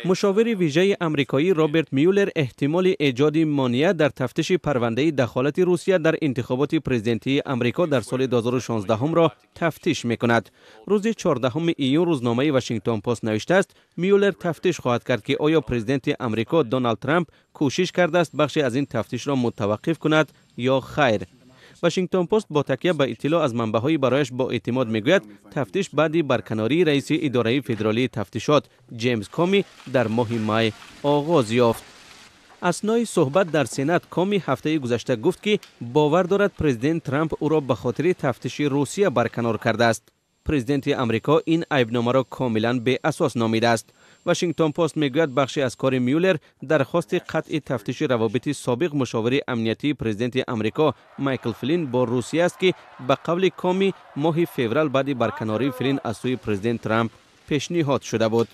مشاور ویژه آمریکایی رابرت میولر احتمال ایجاد مانع در تفتیش پرونده دخالت روسیه در انتخابات پرزیدنتی آمریکا در سال 2016 هم را تفتیش میکند. روز 14 ایون روزنامه واشنگتن پست نوشته است میولر تفتیش خواهد کرد که آیا پرزیدنت آمریکا دونالد ترامپ کوشش کرده است بخشی از این تفتیش را متوقف کند یا خیر. واشنگتن پست با تکیه به اطلاع از منبع‌های برایش با اعتماد میگوید تفتیش بعدی برکناری رئیس اداره فدرالی تفتیشات جیمز کامی در ماه می آغاز یافت. اثنای صحبت در سنا کامی هفته گذشته گفت که باور دارد پرزیدنت ترامپ او را به خاطر تفتیش روسیه برکنار کرده است. پرزیدنت آمریکا این عیبنامه را کاملا بی اساس نامیده است. واشنگتن پست میگوید بخشی از کار میولر درخواست قطع تفتیش روابط سابق مشاور امنیتی پرزیدنت آمریکا مایکل فلین با روسیه است که به قول کامی ماه فوریه بعد برکناری فلین از سوی پرزیدنت ترامپ پیشنهاد شده بود.